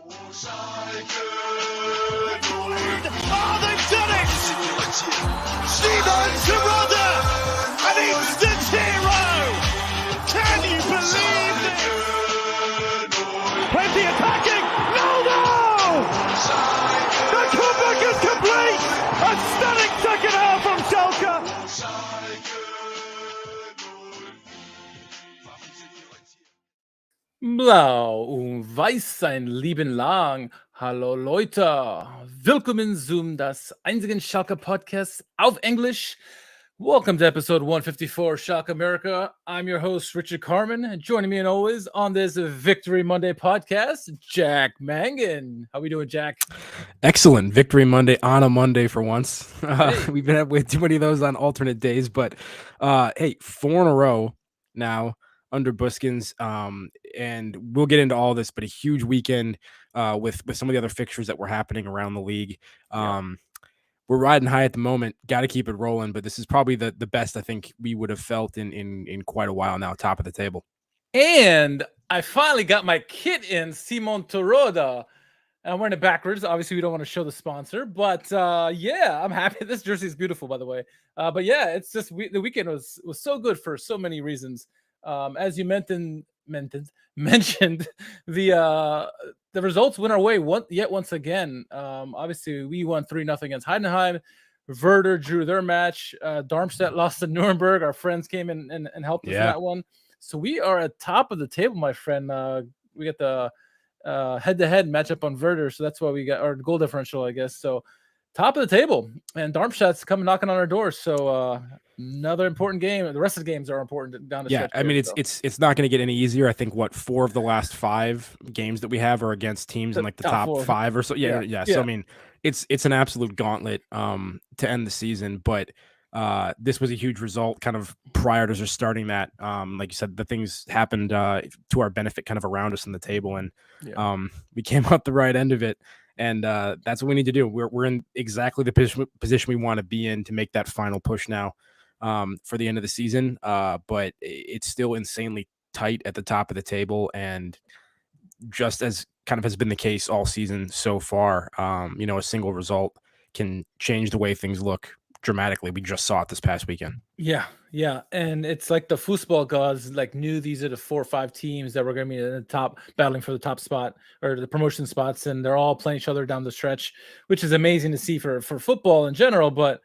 Oh, they've done it! Steven Tirada, an instant hero! Can you believe it? Plenty attacking! No! The comeback is complete! A stunning second half from Schalke! Blau und weiß sein Leben lang. Hallo Leute, willkommen zum das einzigen Schalke Podcast auf English. Welcome to episode 154 SchalkeMerica. I'm your host Richard Carmen. Joining me, as always, on this Victory Monday podcast, Jack Mangan. How we doing, Jack? Excellent. Victory Monday on a Monday for once. We've been with too many of those on alternate days, but hey, 4 in a row now under Büskens, and we'll get into all this, but a huge weekend with some of the other fixtures that were happening around the league. We're riding high at the moment. Got to keep it rolling, but this is probably the best I think we would have felt in quite a while now, top of the table. And I finally got my kit in, Simon Toroda. I'm wearing it backwards. Obviously, we don't want to show the sponsor, but yeah, I'm happy. This jersey is beautiful, by the way. But yeah, it's just the weekend was so good for so many reasons. As you mentioned, the results went our way once again. Obviously, we won 3-0 against Heidenheim. Werder drew their match. Darmstadt lost to Nuremberg. Our friends came in and helped us in that one. So we are at top of the table, my friend. We got the head-to-head matchup on Werder, so that's why we got our goal differential, I guess. So top of the table, and Darmstadt's coming knocking on our doors. So another important game. The rest of the games are important down the stretch. I mean, it's not going to get any easier. I think 4 of the last 5 games that we have are against teams in like the top 5 or so. Yeah. So I mean, it's an absolute gauntlet to end the season. But this was a huge result, kind of prior to just starting that. Like you said, the things happened to our benefit, kind of around us on the table, and we came out the right end of it. And that's what we need to do. We're in exactly the position we want to be in to make that final push now for the end of the season. But it's still insanely tight at the top of the table. And just as kind of has been the case all season so far, a single result can change the way things look dramatically. We just saw it this past weekend. Yeah. And it's like the football gods knew these are the 4 or 5 teams that were going to be in the top, battling for the top spot or the promotion spots, and they're all playing each other down the stretch, which is amazing to see for football in general. But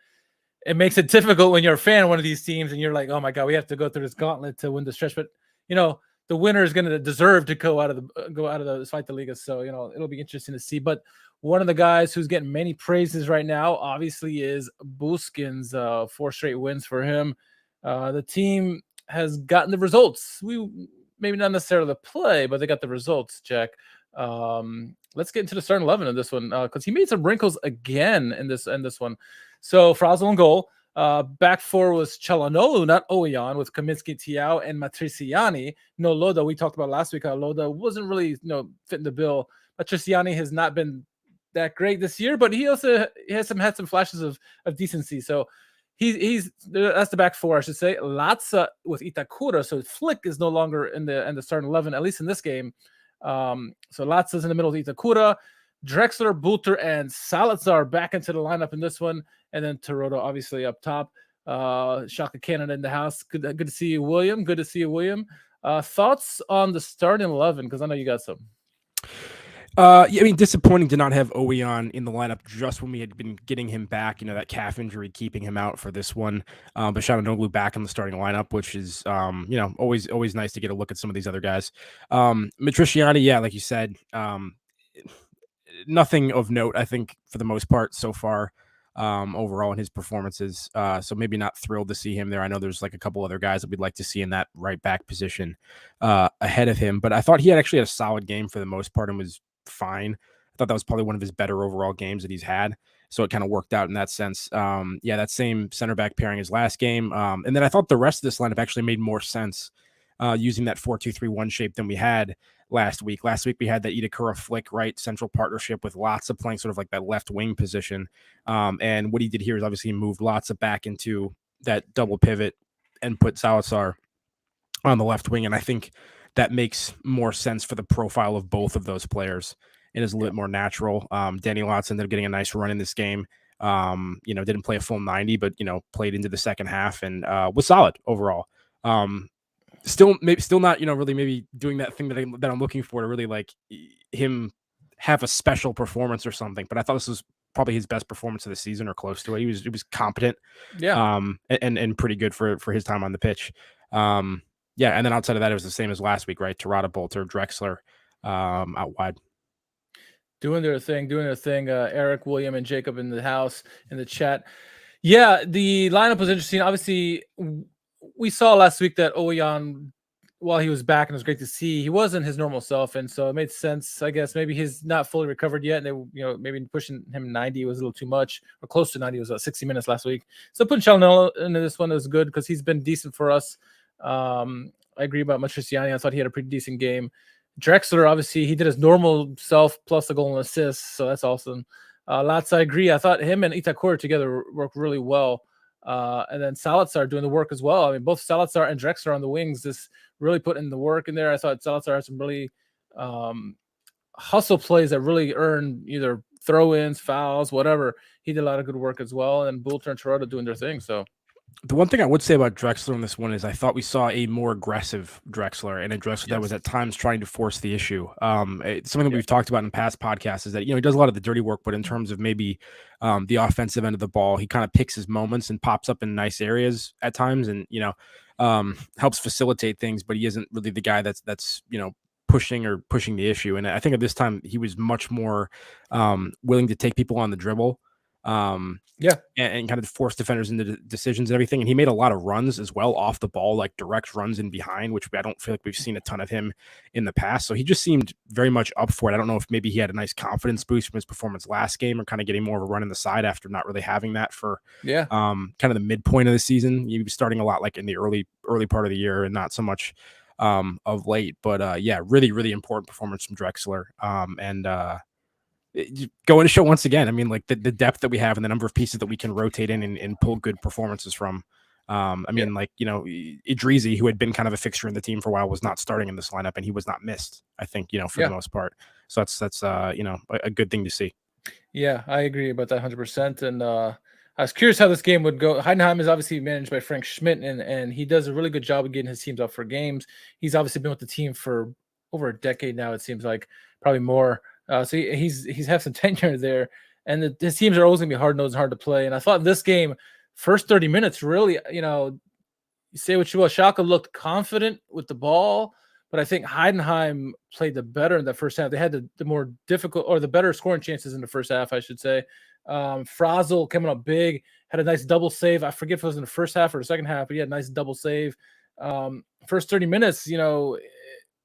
it makes it difficult when you're a fan of one of these teams and you're like, oh my God, we have to go through this gauntlet to win the stretch. But the winner is going to deserve to go out of the fight the Liga. So it'll be interesting to see. But one of the guys who's getting many praises right now, obviously, is Büskens. 4 straight wins for him. The team has gotten the results. We maybe not necessarily the play, but they got the results, Jack. Let's get into the starting 11 of this one because he made some wrinkles again in this one. So Frazel in goal. Back 4 was Çalhanoğlu, not Oyan, with Kaminski, Tiao, and Matriciani. No Loda. We talked about last week how Loda wasn't really fitting the bill. Matriciani has not been that great this year, but he also had some flashes of decency. So he's that's the back 4, I should say. Latza with Itakura. So Flick is no longer in the starting 11, at least in this game. So Latza's in the middle with Itakura. Drexler, Bulter, and Salazar back into the lineup in this one. And then Toroda obviously up top. Schalke Canada in the house. Good to see you, William. Good to see you, William. Thoughts on the starting 11? Because I know you got some. I mean, disappointing to not have Oyan in the lineup just when we had been getting him back. That calf injury keeping him out for this one. But Çalhanoğlu back in the starting lineup, which is always nice to get a look at some of these other guys. Matriciani, like you said, nothing of note, I think, for the most part so far. Overall in his performances. So maybe not thrilled to see him there. I know there's a couple other guys that we'd like to see in that right back position ahead of him, but I thought he had a solid game for the most part and was fine. I thought that was probably one of his better overall games that he's had. So it kind of worked out in that sense. That same center back pairing as last game. And then I thought the rest of this lineup actually made more sense using that 4-2-3-1 shape than we had last week. Last week, we had that Itakura Flick right central partnership with Latza playing sort of like that left wing position. And what he did here is obviously he moved Latza back into that double pivot and put Salazar on the left wing. And I think that makes more sense for the profile of both of those players. and is a little bit more natural. Danny Lotz ended up getting a nice run in this game. Didn't play a full 90, but played into the second half and was solid overall. Still not, really maybe doing that thing that I'm looking for to really like him have a special performance or something. But I thought this was probably his best performance of the season or close to it. He was competent, and pretty good for his time on the pitch. And then outside of that, it was the same as last week, right? Tirada, Bolter, Drexler, out wide. Doing their thing. Eric, William, and Jacob in the house, in the chat. Yeah, the lineup was interesting. Obviously, we saw last week that Oyan, while he was back and it was great to see, he wasn't his normal self, and so it made sense. I guess maybe he's not fully recovered yet, and they, maybe pushing him 90 was a little too much, or close to 90. It was about 60 minutes last week. So putting Chanel into this one is good because he's been decent for us. I agree about Matriciani. I thought he had a pretty decent game. Drexler, obviously, he did his normal self plus a goal and assist, so that's awesome. Lotz, I agree. I thought him and Itakura together worked really well. And then Salazar doing the work as well. I mean, both Salazar and Drexler on the wings just really put in the work in there. I thought Salazar had some really hustle plays that really earned either throw-ins, fouls, whatever. He did a lot of good work as well. And Bulter and Tirada doing their thing. So the one thing I would say about Drexler in this one is I thought we saw a more aggressive Drexler and a Drexler that was at times trying to force the issue. It's something that we've talked about in past podcasts is that, he does a lot of the dirty work, but in terms of maybe the offensive end of the ball, he kind of picks his moments and pops up in nice areas at times and, helps facilitate things, but he isn't really the guy that's pushing the issue. And I think at this time he was much more willing to take people on the dribble. And kind of force defenders into decisions and everything. And he made a lot of runs as well off the ball, like direct runs in behind, which I don't feel like we've seen a ton of him in the past. So he just seemed very much up for it. I don't know if maybe he had a nice confidence boost from his performance last game or kind of getting more of a run in the side after not really having that for kind of the midpoint of the season. He was starting a lot like in the early part of the year and not so much of late. But really, really important performance from Drexler. Going to show once again, I mean, like the depth that we have and the number of pieces that we can rotate in and pull good performances from. Idrizi, who had been kind of a fixture in the team for a while, was not starting in this lineup and he was not missed, I think, for the most part. So that's a good thing to see. Yeah, I agree about that 100%. And I was curious how this game would go. Heidenheim is obviously managed by Frank Schmidt, and he does a really good job of getting his teams up for games. He's obviously been with the team for over a decade now, it seems like, probably more. So he's have some tenure there, and his teams are always going to be hard-nosed and hard to play. And I thought in this game, first 30 minutes, really, you say what you will, Schalke looked confident with the ball, but I think Heidenheim played the better in the first half. They had the more difficult or the better scoring chances in the first half, I should say. Frazel coming up big, had a nice double save. I forget if it was in the first half or the second half, but he had a nice double save. First 30 minutes,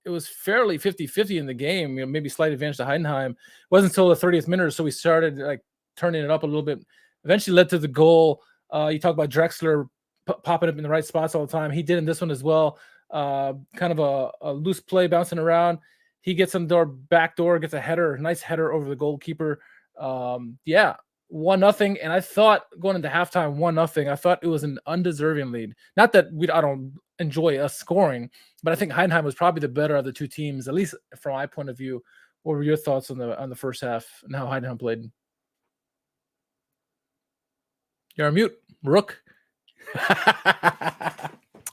it was fairly 50-50 in the game, maybe slight advantage to Heidenheim. It wasn't until the 30th minute or so we started like turning it up a little bit. Eventually led to the goal. You talk about Drexler popping up in the right spots all the time. He did in this one as well. Kind of a loose play bouncing around. He gets on the back door, gets a header, nice header over the goalkeeper. 1-0. And I thought going into halftime 1-0, I thought it was an undeserving lead. Not that I don't enjoy us scoring, but I think Heidenheim was probably the better of the two teams, at least from my point of view. What were your thoughts on the first half and how Heidenheim played? You're on mute, Rook.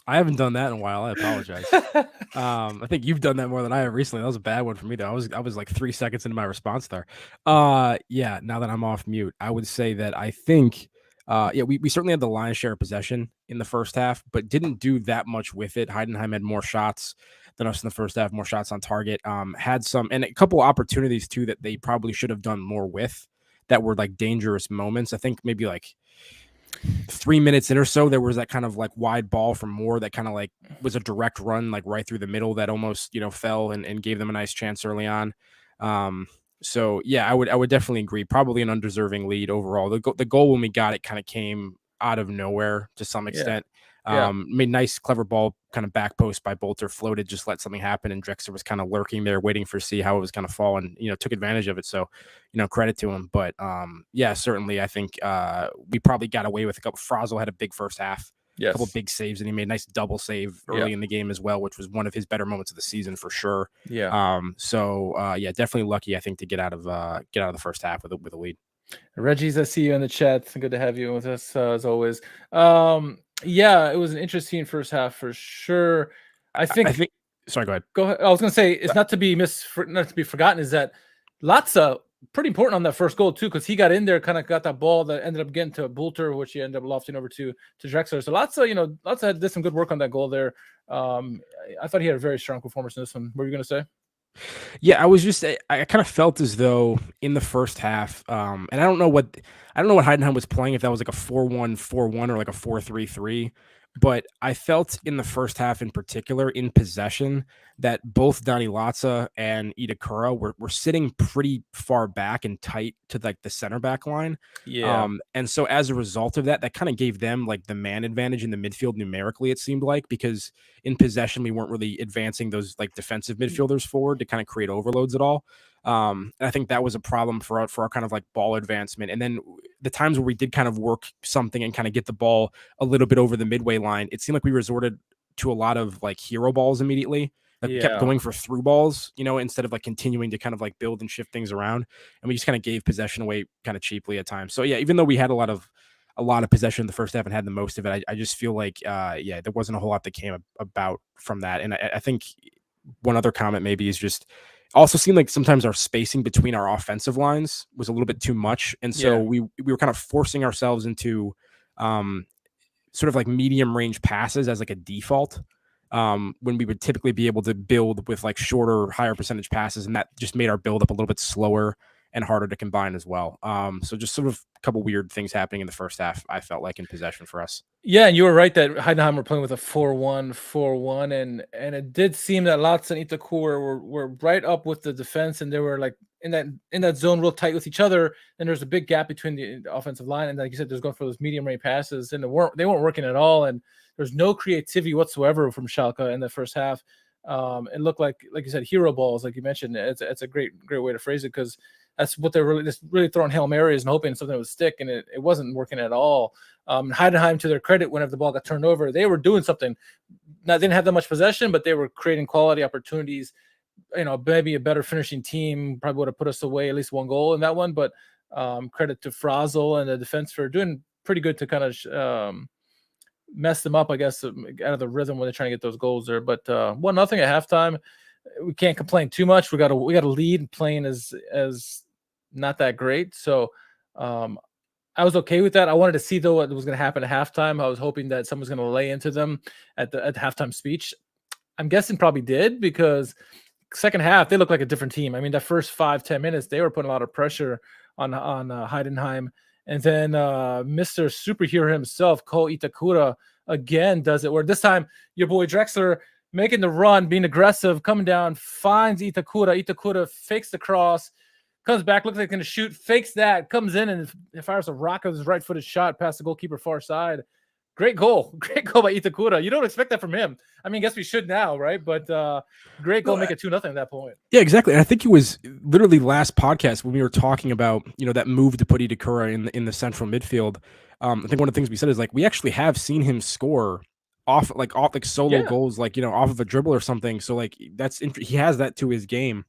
I haven't done that in a while. I apologize. I think you've done that more than I have recently. That was a bad one for me, though. I was like 3 seconds into my response there. Now that I'm off mute, I would say that I think, we certainly had the lion's share of possession in the first half, but didn't do that much with it. Heidenheim had more shots than us in the first half, more shots on target. Had some, and a couple opportunities too that they probably should have done more with that were like dangerous moments. I think maybe like 3 minutes in or so, there was that kind of like wide ball from Moore that kind of like was a direct run, like right through the middle that almost, fell and gave them a nice chance early on. So yeah, I would definitely agree. Probably an undeserving lead overall. The goal when we got it kind of came out of nowhere to some extent. Made nice, clever ball, kind of back post by Bolter, floated, just let something happen. And Drexler was kind of lurking there, waiting for see how it was going to fall and, took advantage of it. So, credit to him. But certainly I think we probably got away with a couple. Frazel had a big first half. a couple big saves, and he made a nice double save early in the game as well, which was one of his better moments of the season for sure. Definitely lucky, I think, to get out of the first half with a lead. Reggie's, I see you in the chat. It's good to have you with us as always. It was an interesting first half for sure. I think. Sorry, go ahead. Go ahead. I was going to say it's not to be forgotten. Is that Latza pretty important on that first goal too, because he got in there, kind of got that ball that ended up getting to Bulter, which he ended up lofting over to Drexler. So Latza did some good work on that goal there. I thought he had a very strong performance in this one. What were you going to say? Yeah, I kind of felt as though in the first half, and I don't know what Heidenheim was playing, if that was like a 4-1-4-1 or like a 4-3-3, but I felt in the first half in particular, in possession, that both Donny Latza and Itakura were sitting pretty far back and tight to like the center back line. And so as a result of that kind of gave them like the man advantage in the midfield numerically, it seemed like, because in possession we weren't really advancing those like defensive midfielders forward to kind of create overloads at all. And I think that was a problem for our kind of like ball advancement. And then the times where we did kind of work something and kind of get the ball a little bit over the midway line, it seemed like we resorted to a lot of like hero balls immediately. Like we kept going for through balls, instead of like continuing to kind of like build and shift things around. And we just kind of gave possession away kind of cheaply at times. So yeah, even though we had a lot of possession in the first half and had the most of it, I just feel like, there wasn't a whole lot that came about from that. And I think one other comment maybe is just also seemed like sometimes our spacing between our offensive lines was a little bit too much. And so we were kind of forcing ourselves into sort of like medium range passes as like a default, when we would typically be able to build with like shorter, higher percentage passes. And that just made our build up a little bit slower and harder to combine as well. So just sort of a couple weird things happening in the first half, I felt like, in possession for us. Yeah, and you were right that Heidenheim were playing with a 4-1-4-1, and it did seem that Latza and Itakura were right up with the defense, and they were like in that zone real tight with each other. And there's a big gap between the offensive line, and like you said, there's going for those medium range passes, and they weren't working at all. And there's no creativity whatsoever from Schalke in the first half. It looked like you said, hero balls, like you mentioned. It's a great way to phrase it, because that's what they're really throwing Hail Marys and hoping something would stick, and it wasn't working at all. Heidenheim, to their credit, whenever the ball got turned over, they were doing something. Now, they didn't have that much possession, but they were creating quality opportunities. Maybe a better finishing team probably would have put us away at least one goal in that one. But credit to Frazel and the defense for doing pretty good to kind of mess them up, I guess, out of the rhythm when they're trying to get those goals there. But 1-0 at halftime, we can't complain too much. We got a lead. Playing as not that great, so I was okay with that. I wanted to see though what was going to happen at halftime. I was hoping that someone was going to lay into them at the halftime speech. I'm guessing probably did, because second half they looked like a different team. I mean, the first 5-10 minutes they were putting a lot of pressure on Heidenheim, and then Mr. Superhero himself, Ko Itakura, again does it. Where this time your boy Drexler making the run, being aggressive, coming down, finds Itakura. Itakura fakes the cross, comes back, looks like he's going to shoot, fakes that, comes in and fires a rocket with his right-footed shot past the goalkeeper far side. Great goal by Itakura. You don't expect that from him. I mean, I guess we should now, right? But great goal, make it 2-0 at that point. Yeah, exactly. And I think it was literally last podcast when we were talking about, that move to put Itakura in the central midfield. I think one of the things we said is like, we actually have seen him score off solo goals, off of a dribble or something. So like he has that to his game.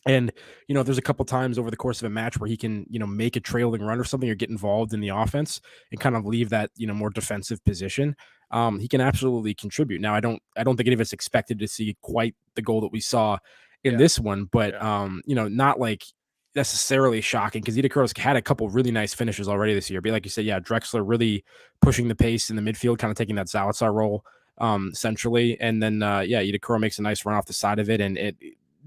And, there's a couple times over the course of a match where he can, make a trailing run or something or get involved in the offense and kind of leave that, more defensive position. He can absolutely contribute. Now, I don't think any of us expected to see quite the goal that we saw in this one, but, not like necessarily shocking, because Itakura's had a couple really nice finishes already this year. But like you said, Drexler really pushing the pace in the midfield, kind of taking that Zalazar role centrally. And then, Itakura makes a nice run off the side of it. And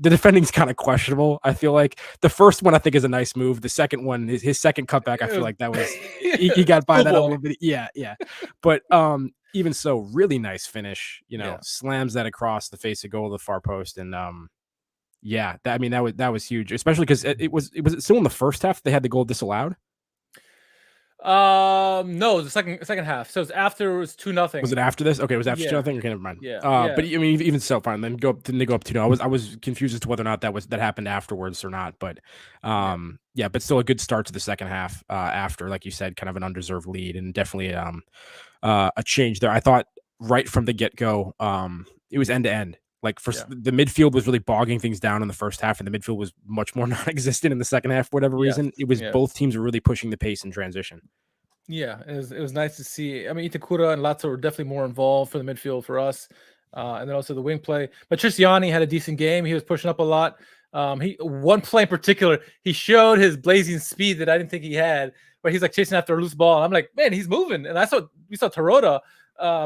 the defending's kind of questionable. I feel like the first one I think is a nice move. The second one, his second cutback, I feel like that was he got by that a little bit. Yeah. But even so, really nice finish. Slams that across the face of goal of the far post, and that was huge, especially because it was still in the first half they had the goal disallowed. No, the second half. So it was 2-0. Was it after this? Okay, it was after 2-0. Okay, never mind. Yeah. But I mean, even so, fine. Then didn't they go up 2-0? I was confused as to whether or not that happened afterwards or not. But but still a good start to the second half. After, like you said, kind of an undeserved lead, and definitely a change there. I thought right from the get go, it was end to end. Like the midfield was really bogging things down in the first half, and the midfield was much more non-existent in the second half for whatever reason. It was both teams were really pushing the pace in transition. Yeah, it was nice to see. I mean, Itakura and Latzo were definitely more involved for the midfield for us, and then also the wing play. But Tristiani had a decent game. He was pushing up a lot. One play in particular, he showed his blazing speed that I didn't think he had, where he's like chasing after a loose ball. I'm like, man, he's moving, and we saw Tarota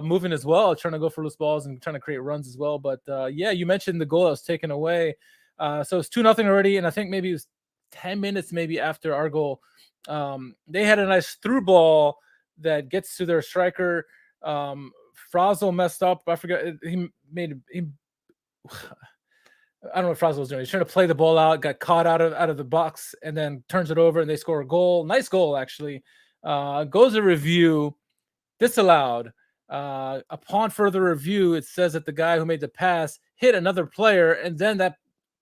moving as well, trying to go for loose balls and trying to create runs as well. But you mentioned the goal that was taken away. So it's 2-0 already, and I think maybe it was 10 minutes maybe after our goal. They had a nice through ball that gets to their striker. Frazel messed up. I forgot I don't know what Frazel was doing. He's trying to play the ball out, got caught out of the box, and then turns it over, and they score a goal. Nice goal, actually. Goes to review, disallowed. Upon further review, it says that the guy who made the pass hit another player, and then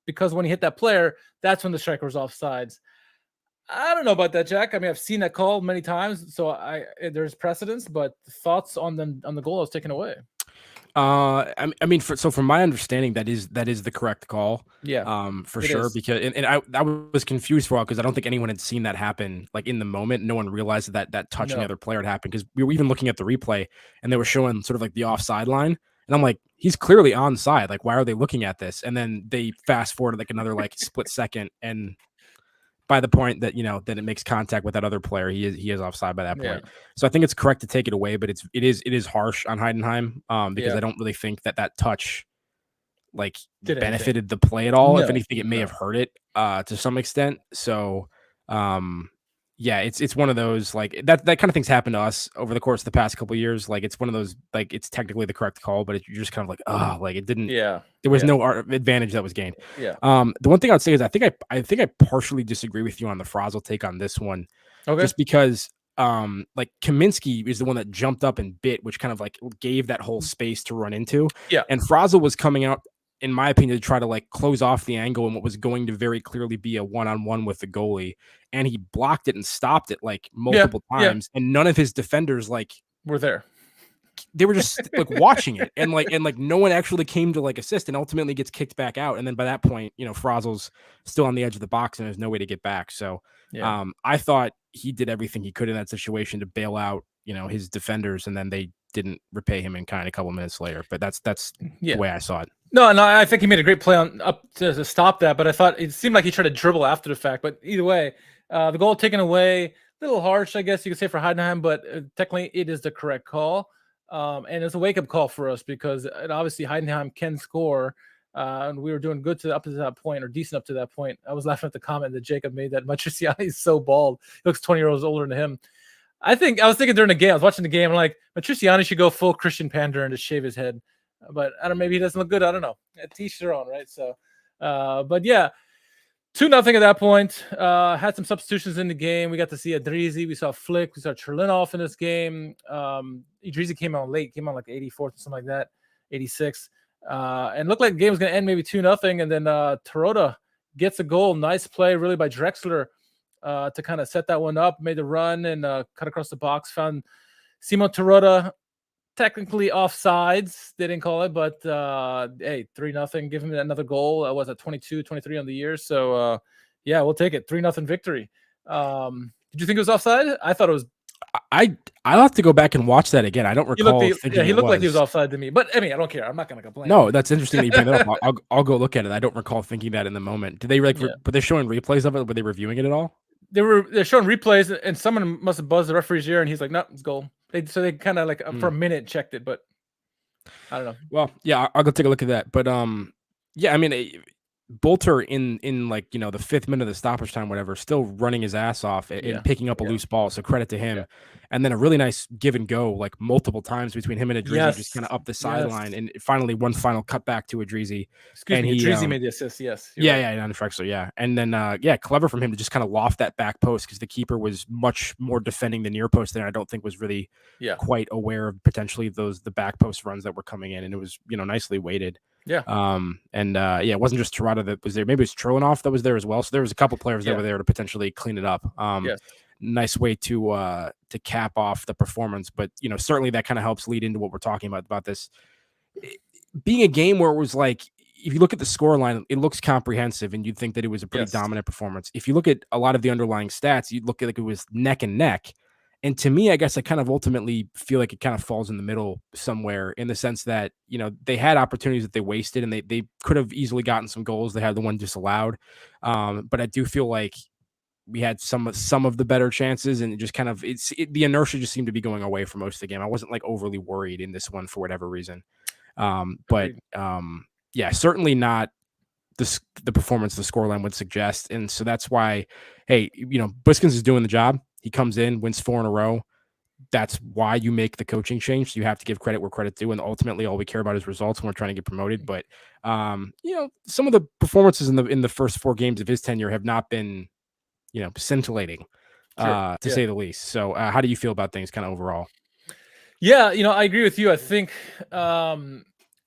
because when he hit that player, that's when the striker was offsides. I don't know about that, Jack. I mean, I've seen that call many times, so there's precedence. But thoughts on the goal that was taken away? I mean, from my understanding, that is the correct call. Yeah, for sure. Because I was confused for a while because I don't think anyone had seen that happen like in the moment. No one realized that touching the other player had happened, because we were even looking at the replay and they were showing sort of like the offside line, and I'm like, he's clearly onside. Like, why are they looking at this? And then they fast forward like another like split second, and by the point that that it makes contact with that other player, he is offside by that point. So I think it's correct to take it away, but it is harsh on Heidenheim, because I don't really think that touch like benefited the play at all. If anything, it may have hurt it to some extent. So it's one of those, like, that kind of things happen to us over the course of the past couple of years. Like, it's one of those, like, it's technically the correct call, but you're just kind of like, oh, like, it didn't. There was no advantage that was gained. The one thing I'd say is I think I partially disagree with you on the Frazel take on this one. Okay. Just because like Kaminsky is the one that jumped up and bit, which kind of like gave that whole space to run into. And Frazel was coming out, in my opinion, to try to like close off the angle and what was going to very clearly be a one-on-one with the goalie, and he blocked it and stopped it like multiple times, and none of his defenders like were there. They were just like watching it, and no one actually came to like assist, and ultimately gets kicked back out. And then by that point, Frazel's still on the edge of the box and there's no way to get back. So I thought he did everything he could in that situation to bail out his defenders, and then they didn't repay him in kind a couple minutes later. But that's the way I saw it. No, I think he made a great play up to stop that, but I thought it seemed like he tried to dribble after the fact. But either way, the goal taken away, a little harsh, I guess you could say, for Heidenheim, but technically it is the correct call. And it's a wake-up call for us, because obviously Heidenheim can score, and we were doing good up to that point, or decent up to that point. I was laughing at the comment that Jacob made that Matriciani is so bald. He looks 20 years older than him. I was thinking during the game, I was watching the game, I'm like, Matriciani should go full Christian Pander and just shave his head. But I don't know, maybe he doesn't look good. I don't know. Teach their own, right? So, but yeah, 2-0 at that point. Had some substitutions in the game. We got to see Adrizi. We saw Flick. We saw Cherlinov in this game. Adrizi came on late. Came on like 84th or something like that, 86. And looked like the game was going to end maybe 2-0. And then Tarota gets a goal. Nice play, really, by Drexler to kind of set that one up. Made the run and cut across the box. Found Simon Tarota. Technically offsides, they didn't call it, but hey, 3-0, give him another goal. Was at 22, 23 on the year. So we'll take it. 3-0 victory. Did you think it was offside? I thought it was. I'll have to go back and watch that again. I don't recall. He looked like he was offside to me, but I mean, I don't care. I'm not going to complain. No, that's interesting that you bring that up. I'll go look at it. I don't recall thinking that in the moment. Did they were they showing replays of it? Were they reviewing it at all? They're showing replays, and someone must have buzzed the referee's ear, and he's like, "No, it's goal." They kind of like for a minute checked it, but I don't know. Well, yeah, I'll go take a look at that. But I mean, Bolter in like, the 5th minute of the stoppage time, whatever, still running his ass off and picking up a loose ball. So credit to him. And then a really nice give and go, like multiple times between him and Adrizi, just kind of up the sideline, and finally one final cut back to Adrizi. Adrizi made the assist. Yes. On Drexler. Yeah. And then, clever from him to just kind of loft that back post, because the keeper was much more defending the near post there. I don't think was really quite aware of potentially the back post runs that were coming in. And it was, nicely weighted. Yeah. It wasn't just Tirada that was there. Maybe it was Trilanoff that was there as well. So there was a couple players that were there to potentially clean it up. Nice way to cap off the performance. But, certainly that kind of helps lead into what we're talking about this being a game where it was like, if you look at the scoreline, it looks comprehensive and you'd think that it was a pretty dominant performance. If you look at a lot of the underlying stats, you'd look at like it was neck and neck. And to me, I guess I kind of ultimately feel like it kind of falls in the middle somewhere, in the sense that, they had opportunities that they wasted, and they could have easily gotten some goals. They had the one disallowed. But I do feel like we had some of the better chances, and it just kind of, the inertia just seemed to be going away for most of the game. I wasn't like overly worried in this one for whatever reason. Certainly not the performance the scoreline would suggest. And so that's why, hey, Büskens is doing the job. He comes in, wins 4 in a row. That's why you make the coaching change. So you have to give credit where credit's due. And ultimately, all we care about is results when we're trying to get promoted. But, some of the performances in the first 4 games of his tenure have not been, scintillating, to say the least. So how do you feel about things kind of overall? Yeah, I agree with you. I think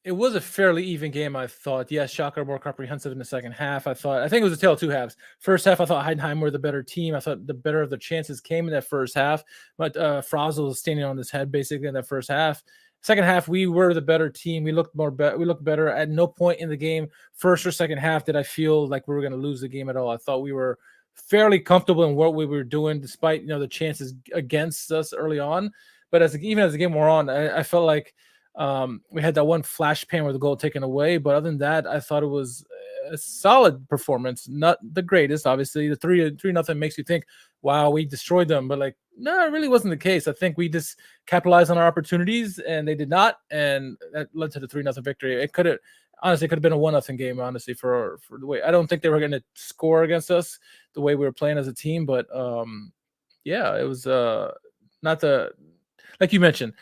it was a fairly even game, I thought. Yes, Schalke are more comprehensive in the second half. I think it was a tale of two halves. First half, I thought Heidenheim were the better team. I thought the better of the chances came in that first half. But Frazel was standing on his head basically in that first half. Second half, we were the better team. We looked better. At no point in the game, first or second half, did I feel like we were going to lose the game at all. I thought we were fairly comfortable in what we were doing, despite the chances against us early on. But even as the game wore on, I felt like we had that one flash pan where the goal taken away. But other than that, I thought it was a solid performance. Not the greatest, obviously. The 3-0 makes you think, wow, we destroyed them. But no, it really wasn't the case. I think we just capitalized on our opportunities, and they did not. And that led to the 3-0 victory. It could have been a 1-0 game, honestly, for the way. I don't think they were going to score against us the way we were playing as a team. But, it was not the – like you mentioned,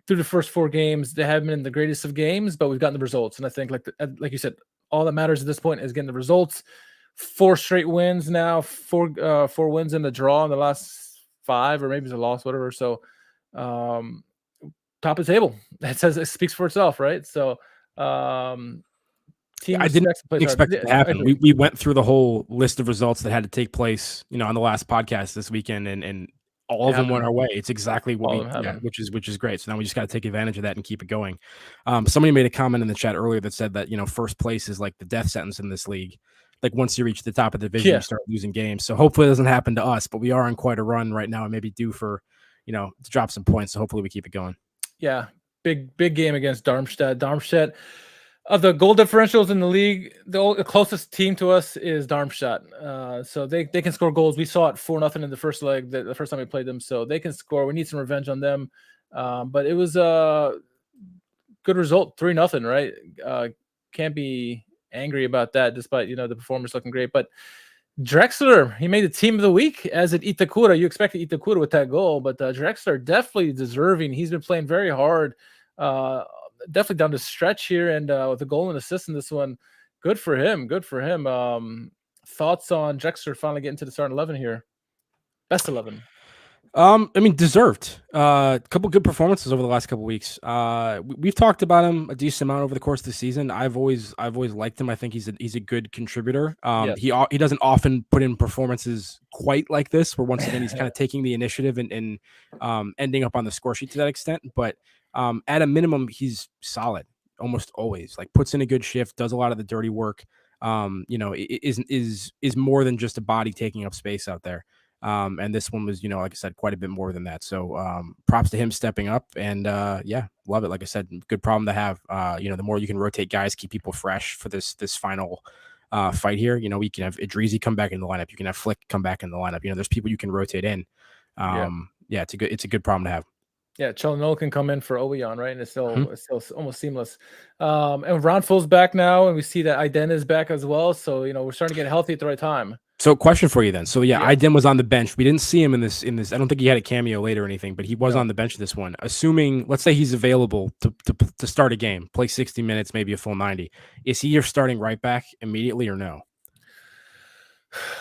through the first 4 games, they haven't been the greatest of games, but we've gotten the results. And I think, like you said, all that matters at this point is getting the results. 4 straight wins now, 4 wins in the draw in the last 5, or maybe it's a loss, whatever. So, top of the table. It speaks for itself, right? So, I didn't expect it to happen. We went through the whole list of results that had to take place, on the last podcast this weekend, and all of them went our way. It's exactly what which is great. So now we just got to take advantage of that and keep it going. Somebody made a comment in the chat earlier that said that, first place is like the death sentence in this league. Like once you reach the top of the division, you start losing games. So hopefully it doesn't happen to us, but we are on quite a run right now and maybe due for, to drop some points. So hopefully we keep it going. Yeah. Big game against Darmstadt. Darmstadt, of the goal differentials in the league, the closest team to us is Darmstadt. So they can score goals. We saw it 4-0 in the first leg, the first time we played them. So they can score. We need some revenge on them. But it was a good result, 3-0, right? Can't be angry about that, despite the performance looking great. But Drexler, he made the team of the week, as at Itakura. You expected Itakura with that goal, but Drexler definitely deserving. He's been playing very hard. Definitely down the stretch here, and with a goal and assist in this one, good for him. Thoughts on Drexler finally getting to the starting 11 here? Best 11. Deserved. A couple good performances over the last couple weeks. We've talked about him a decent amount over the course of the season. I've always liked him. I think he's a good contributor. He doesn't often put in performances quite like this, where once again he's kind of taking the initiative and ending up on the score sheet to that extent. But at a minimum, he's solid almost always. Like puts in a good shift, does a lot of the dirty work. Is more than just a body taking up space out there. And this one was, like I said, quite a bit more than that. So props to him stepping up, and love it. Like I said, good problem to have. The more you can rotate guys, keep people fresh for this final fight here. We can have Adrizi come back in the lineup. You can have Flick come back in the lineup. There's people you can rotate in. It's a good problem to have. Yeah, Chalano can come in for Obion, right? And it's still almost seamless. And Ronful's back now, and we see that Iden is back as well. So we're starting to get healthy at the right time. So, question for you then. So, yeah, Yes. Iden was on the bench. We didn't see him in this. I don't think he had a cameo late or anything, but he was on the bench this one. Assuming, let's say he's available to start a game, play 60 minutes, maybe a full 90. Is he your starting right back immediately or no?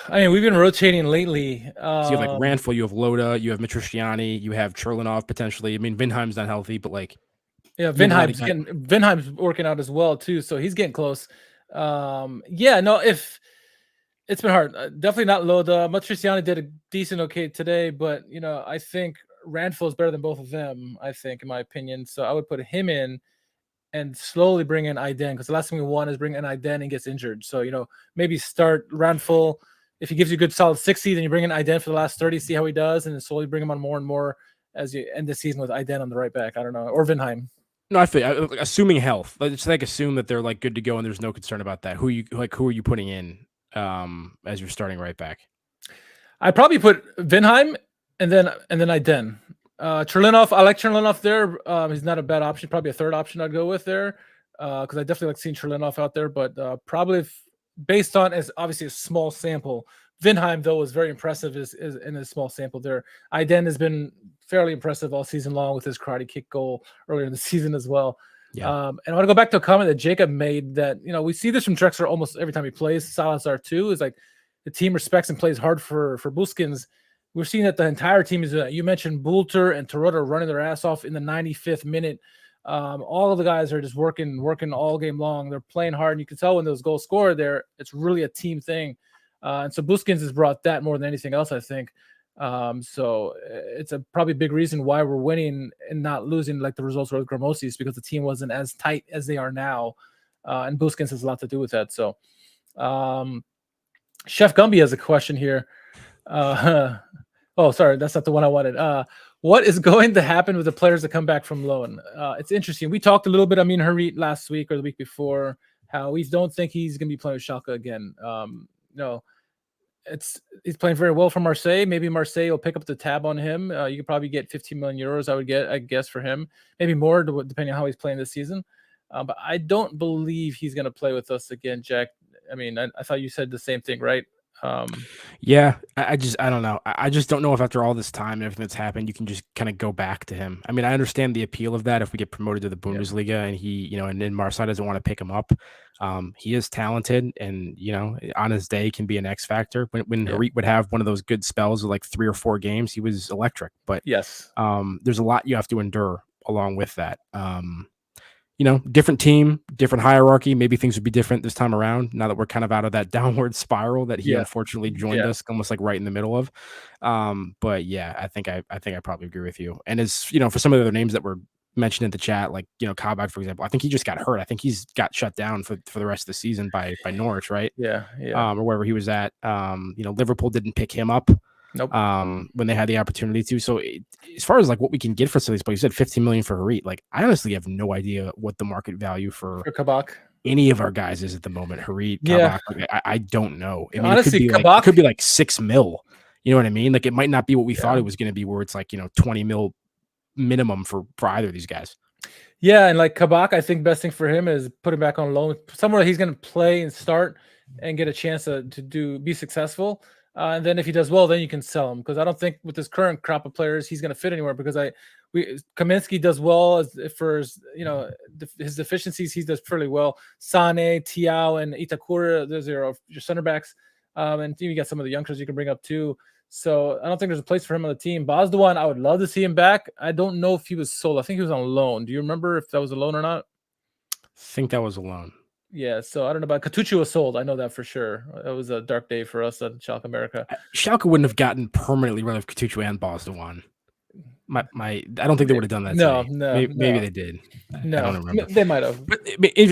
I mean, we've been rotating lately. So you have like Ranful, you have Loda, you have Mitroshiani, you have Cherlinov potentially. I mean, Vinheim's not healthy, but like, Vinheim's working out as well too, so he's getting close. If it's been hard, definitely not Loda. Mitroshiani did a decent okay today, but I think Ranful is better than both of them. I think, in my opinion, so I would put him in and slowly bring in Iden, because the last thing we want is bring in Iden and gets injured. So, maybe start Ranful. If he gives you a good solid 60, then you bring in Iden for the last 30, see how he does, and then slowly bring him on more and more as you end the season with Iden on the right back. I don't know. Or Vinheim. No, I feel assuming health. It's like assume that they're like good to go and there's no concern about that. Who are you putting in as your starting right back? I probably put Vinheim and then Iden. Cherlinov, I like Cherlinov there. He's not a bad option. Probably a third option I'd go with there, because I definitely like seeing Cherlinov out there. But probably based on as obviously a small sample, Vinheim though was very impressive is in a small sample there. Iden has been fairly impressive all season long with his karate kick goal earlier in the season as well. Yeah. And I want to go back to a comment that Jacob made that we see this from Drexler almost every time he plays. Salazar too is like the team respects and plays hard for Büskens. We're seeing that the entire team is. You mentioned Bulter and Toyota running their ass off in the 95th minute. All of the guys are just working all game long. They're playing hard, and you can tell when those goals scored there, it's really a team thing. And so Büskens has brought that more than anything else, I think. So it's a probably big reason why we're winning and not losing like the results were with Gramosis, because the team wasn't as tight as they are now. And Büskens has a lot to do with that. So Chef Gumby has a question here. Oh, sorry, that's not the one I wanted. What is going to happen with the players that come back from loan? It's interesting. We talked a little bit. Harit last week or the week before, how we don't think he's going to be playing with Schalke again. He's playing very well for Marseille. Maybe Marseille will pick up the tab on him. You could probably get 15 million euros. I guess for him, maybe more depending on how he's playing this season. But I don't believe he's going to play with us again, Jack. I mean, I thought you said the same thing, right? Yeah, I don't know. I just don't know if after all this time and everything that's happened, you can just kind of go back to him. I mean, I understand the appeal of that if we get promoted to the Bundesliga and he, and then Marseille doesn't want to pick him up. He is talented and, on his day can be an X factor. When Harit would have one of those good spells of like 3 or 4 games, he was electric. But yes, there's a lot you have to endure along with that. Different team, different hierarchy. Maybe things would be different this time around now that we're kind of out of that downward spiral that he unfortunately joined us almost like right in the middle of. But yeah, I think I probably agree with you. And as for some of the other names that were mentioned in the chat, like, Kabak, for example, I think he just got hurt. I think he's got shut down for the rest of the season by Norwich, right? Yeah. Or wherever he was at. Liverpool didn't pick him up. Nope. When they had the opportunity to. So as far as like what we can get for some of these players, you said 15 million for Harit. Like, I honestly have no idea what the market value for Kabak, any of our guys is at the moment. Harit, yeah. Kabak, like, I don't know. I mean, honestly, it could be like 6 mil. You know what I mean? Like, it might not be what we thought it was going to be, where it's like 20 mil minimum for either of these guys. Yeah, and like Kabak, I think best thing for him is put him back on loan somewhere he's going to play and start and get a chance to be successful. And then if he does well, then you can sell him, because I don't think with this current crop of players he's going to fit anywhere, because Kaminsky does well for his, his deficiencies. He does fairly well. Sane, Tiao, and Itakura, those are your center backs. And you got some of the youngsters you can bring up too. So I don't think there's a place for him on the team. Bozdogan, I would love to see him back. I don't know if he was sold. I think he was on loan. Do you remember if that was a loan or not? I think that was a loan. Yeah, so I don't know about Katuchu was sold. I know that for sure. It was a dark day for us at SchalkeMerica. Schalke wouldn't have gotten permanently rid of Katuchu and Bozdogan. I don't think they would have done that. No, maybe they did. No, I don't remember. They might have.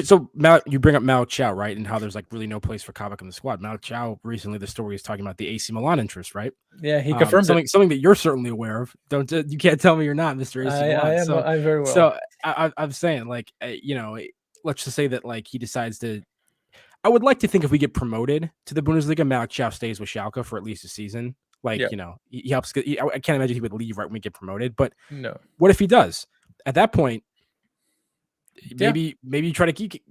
So you bring up Malik Chow, right? And how there's like really no place for Kabak in the squad. Malik Chow recently, the story is talking about the AC Milan interest, right? Yeah, he confirmed something that you're certainly aware of. You can't tell me you're not, Mr. AC Milan. I am. So, I very well. So I'm saying, like, let's just say that like he decides to. I would like to think if we get promoted to the Bundesliga, Malik Chow stays with Schalke for at least a season. Like, he helps. I can't imagine he would leave right when we get promoted. But no, what if he does? At that point, maybe you try to keep,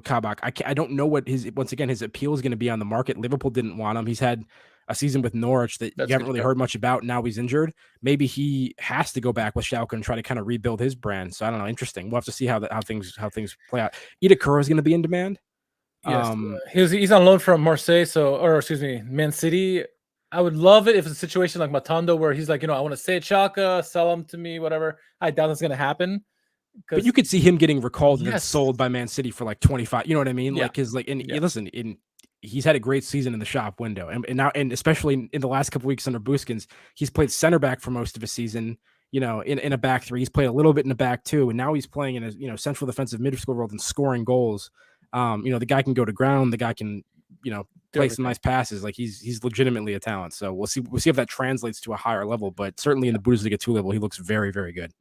Kabak. I don't know what his appeal is going to be on the market. Liverpool didn't want him. He's had a season with Norwich that you haven't really heard much about. Now he's injured. Maybe he has to go back with Schalke and try to kind of rebuild his brand. So I don't know. Interesting. We'll have to see how things play out. Itakura is going to be in demand. Yes, he's on loan from Marseille. Man City. I would love it if it's a situation like Matondo where he's like, I want to stay at Schalke, sell him to me, whatever. I doubt that's going to happen. But you could see him getting recalled and sold by Man City for like 25. You know what I mean? Yeah. Listen, he's had a great season in the shop window, and especially in the last couple weeks under Büskens, he's played center back for most of the season. In a back three, he's played a little bit in the back two, and now he's playing in a central defensive midfield role and scoring goals. The guy can go to ground. The guy can play some nice passes. Like he's legitimately a talent. So we'll see if that translates to a higher level. But certainly in the Bundesliga 2 level, he looks very, very good.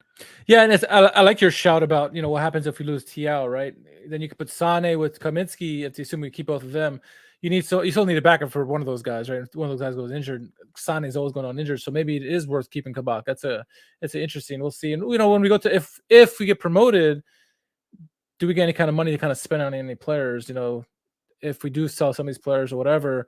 Yeah, and I like your shout about what happens if we lose Thiaw, right? Then you could put Sane with Kaminsky. If you assume we keep both of them, you still need a backup for one of those guys, right? If one of those guys goes injured, Sane is always going on injured, so maybe it is worth keeping Kabak. It's an interesting. We'll see. And when we go to if we get promoted, do we get any kind of money to kind of spend on any players? If we do sell some of these players or whatever,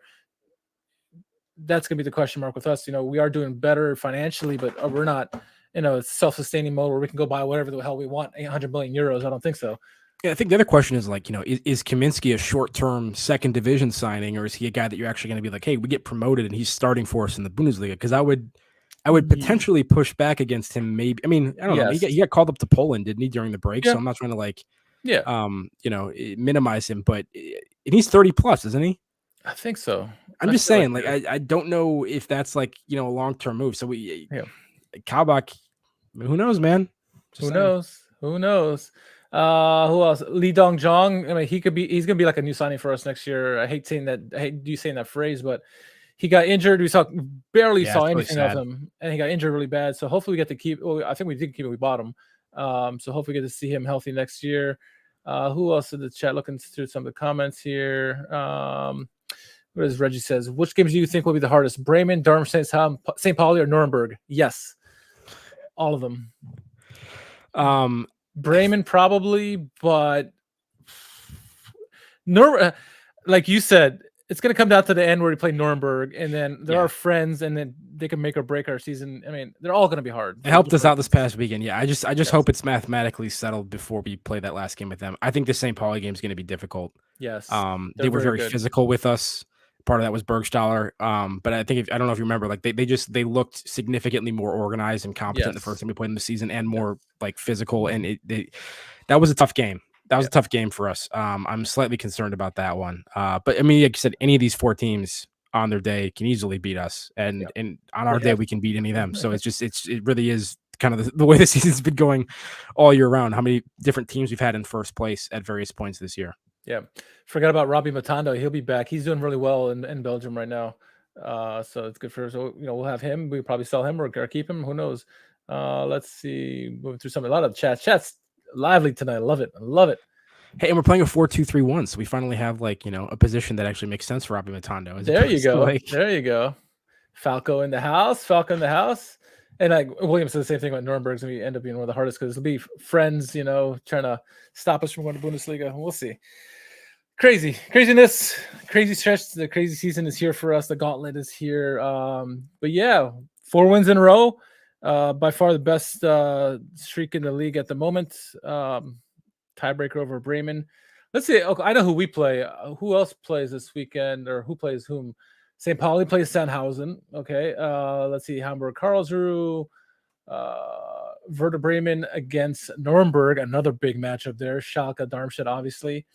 that's going to be the question mark with us. We are doing better financially, but we're not, it's self-sustaining mode where we can go buy whatever the hell we want, 800 million euros. I don't think so. Yeah, I think the other question is is Kaminsky a short-term second division signing, or is he a guy that you're actually going to be like, hey, we get promoted and he's starting for us in the Bundesliga? Because I would potentially push back against him. Maybe, I don't know. He got called up to Poland, didn't he, during the break? Yeah. So I'm not trying to minimize him, but he's 30 plus, isn't he? I think so. I'm just saying, I don't know if that's a long-term move. So Kabak, who knows, man? Who knows? Who else? Lee Dong-jong. He's gonna be like a new signing for us next year. I hate saying that phrase, but he got injured. We barely saw anything of him, and he got injured really bad. So hopefully we get to keep. Well, I think we did keep it. We bought him. So hopefully we get to see him healthy next year. Who else in the chat? Looking through some of the comments here. What does Reggie says? Which games do you think will be the hardest? Bremen, Darmstadt, St. Pauli, or Nuremberg? Yes, all of them. Bremen probably, but like you said, it's going to come down to the end where we play Nuremberg, and then there are friends, and then they can make or break our season. They're all going to be hard. It helped us out this past weekend. Yeah, I just hope it's mathematically settled before we play that last game with them. I think the St. Pauli game is going to be difficult. Yes, they were very physical with us. Part of that was Bergstaller. But I think I don't know if you remember, they looked significantly more organized and competent the first time we played in the season, and more physical. And that was a tough game. That was a tough game for us. I'm slightly concerned about that one. But like you said, any of these four teams on their day can easily beat us, and on our day we can beat any of them. So it really is kind of the way the season's been going all year round. How many different teams we've had in first place at various points this year. Yeah, forget about Robbie Matondo. He'll be back. He's doing really well in Belgium right now. So it's good for us. So, we'll have him. We'll probably sell him or keep him. Who knows? Let's see. Moving through a lot of chats. Chat's lively tonight. I love it. Hey, and we're playing a 4-2-3-1, so we finally have a position that actually makes sense for Robbie Matondo. There you go. There you go. Falco in the house. And William said the same thing about Nuremberg's going to end up being one of the hardest because it'll be friends, trying to stop us from going to Bundesliga. We'll see. Craziness, crazy stretch. The crazy season is here for us. The gauntlet is here. But yeah, 4 wins in a row. By far the best streak in the league at the moment. Tiebreaker over Bremen. Let's see. Okay, I know who we play. Who else plays this weekend, or who plays whom? St. Pauli plays Sandhausen. Okay. Let's see. Hamburg, Karlsruhe, Werder Bremen against Nuremberg. Another big matchup there. Schalke, Darmstadt, obviously.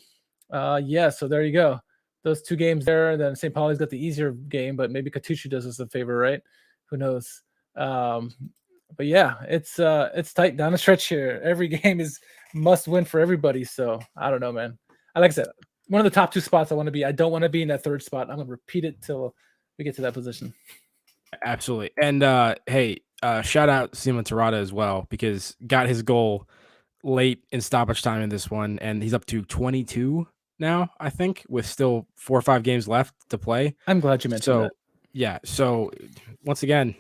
So there you go. Those 2 games there. And then St. Pauli's got the easier game, but maybe Katucci does us a favor, right? Who knows? But yeah, it's tight down the stretch here. Every game is must win for everybody. So I don't know, man. Like I said, one of the top 2 spots I want to be. I don't want to be in that 3rd spot. I'm going to repeat it till we get to that position. Absolutely. And hey, shout out Simon Terrata as well, because got his goal late in stoppage time in this one, and he's up to 22 now, I think, with still 4 or 5 games left to play. I'm glad you mentioned that. Yeah. So once again,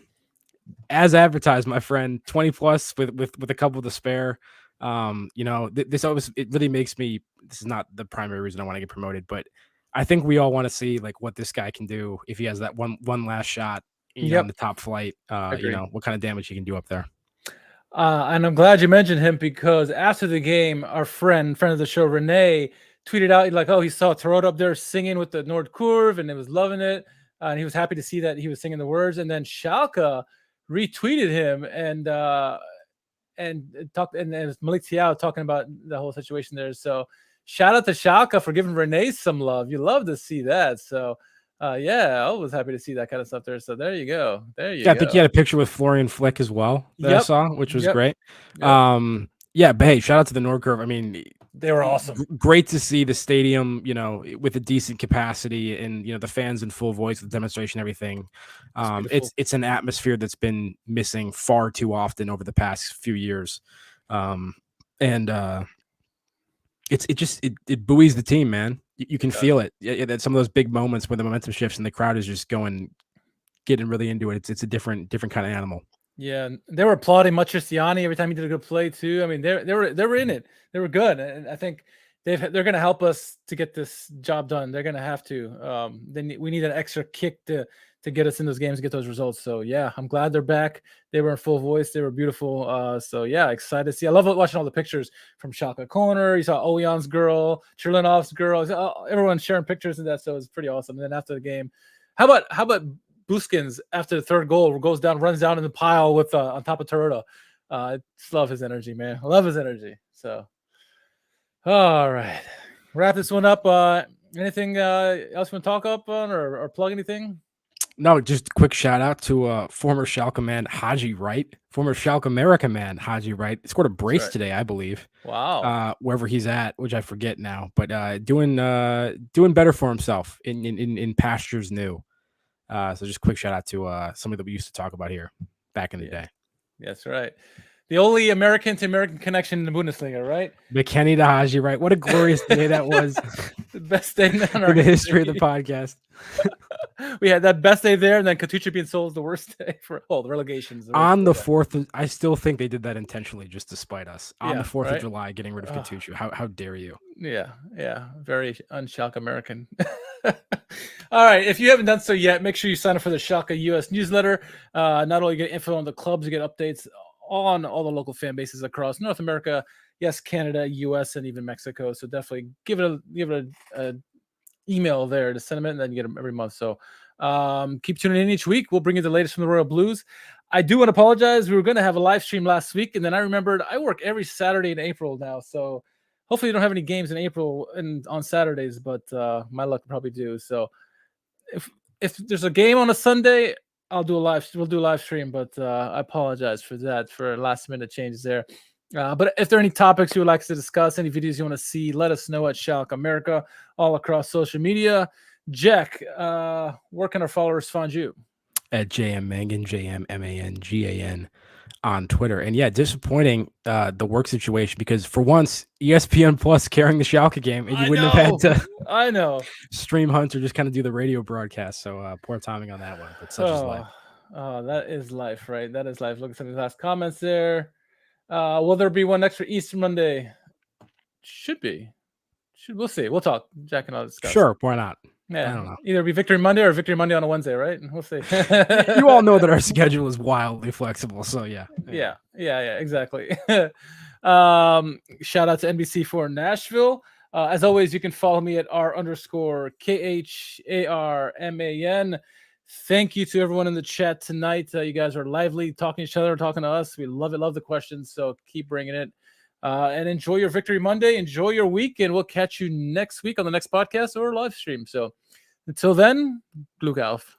as advertised, my friend, 20 plus with a couple to spare. This always, it really makes me, this is not the primary reason I want to get promoted, but I think we all want to see like what this guy can do if he has that one last shot, in the top flight, what kind of damage he can do up there. And I'm glad you mentioned him, because after the game, our friend of the show, Renee, tweeted out like, oh, he saw Tarot up there singing with the Nord Curve and he was loving it. And he was happy to see that he was singing the words. And then Schalke retweeted him and talked, and it was Malik Tiao talking about the whole situation there. So shout out to Schalke for giving Renee some love. You love to see that. So I was happy to see that kind of stuff there. So there you go. I think he had a picture with Florian Flick as well that I saw, which was great. Yep. But hey, shout out to the Nord Curve. I mean, they were awesome. Great to see the stadium, with a decent capacity and, the fans in full voice with demonstration, everything. It's an atmosphere that's been missing far too often over the past few years. It buoys the team, man. You can feel it. That some of those big moments where the momentum shifts and the crowd is just getting really into it. It's a different kind of animal. Yeah, they were applauding Matriciani every time he did a good play too. I mean, they were in it. They were good, and I think they're going to help us to get this job done. They're going to have to. We need an extra kick to get us in those games, get those results. So yeah, I'm glad they're back. They were in full voice. They were beautiful. So yeah, excited to see. I love watching all the pictures from Schalke Corner. You saw Oyan's girl, Cherlinov's girl. Everyone sharing pictures of that. So it was pretty awesome. And then after the game, how about Büskens after the third goal runs down in the pile with on top of Tarota. I just love his energy, man. I love his energy. So, all right, wrap this one up. Anything else you want to talk up on or plug anything? No, just a quick shout out to former Schalke man Haji Wright, former SchalkeMerica man Haji Wright. He scored a brace today, I believe. Wow. Wherever he's at, which I forget now, but doing better for himself in pastures new. So just quick shout out to somebody that we used to talk about here back in the day. That's right. The only American to American connection in the Bundesliga, right? McKenny to Haji, right? What a glorious day that was. The best day in the history of the podcast. We had that best day there, and then Katucha being sold is the worst day for all the relegations. On the 4th, I still think they did that intentionally just to spite us. On the 4th of July, getting rid of Katucha. How dare you? Yeah. Very un-Schalke American. All right. If you haven't done so yet, make sure you sign up for the Schalke US newsletter. Not only get info on the clubs, you get updates on all the local fan bases across North America, yes, Canada, US, and even Mexico. So definitely give it a email there to send them in, and then you get them every month. So keep tuning in each week. We'll bring you the latest from the Royal Blues. I do want to apologize. We were going to have a live stream last week, and then I remembered I work every Saturday in April now. So hopefully you don't have any games in April and on Saturdays, but my luck probably do. So if there's a game on a Sunday, we'll do a live stream, but I apologize for that, for last minute changes there. But if there are any topics you would like us to discuss, any videos you want to see, let us know at SchalkeMerica all across social media. Jack, where can our followers find you? At JMMangan, JMMangan on Twitter. And yeah, disappointing the work situation, because for once ESPN Plus carrying the Schalke game, and you wouldn't have had to stream Hunt or just kind of do the radio broadcast. So poor timing on that one, but such is life. That is life, right? That is life. Look at some of the last comments there. Will there be one extra Easter Monday? Should be. We'll see. We'll talk. Jack and I'll discuss. Sure, why not? Yeah, I don't know. Either be Victory Monday or Victory Monday on a Wednesday, right? We'll see. You all know that our schedule is wildly flexible, so yeah, exactly. Shout out to NBC4 Nashville. As always, you can follow me at R_KHARMAN. Thank you to everyone in the chat tonight. You guys are lively, talking to each other, talking to us. We love it. Love the questions. So keep bringing it. And enjoy your Victory Monday. Enjoy your week. And we'll catch you next week on the next podcast or live stream. So until then, Glück auf.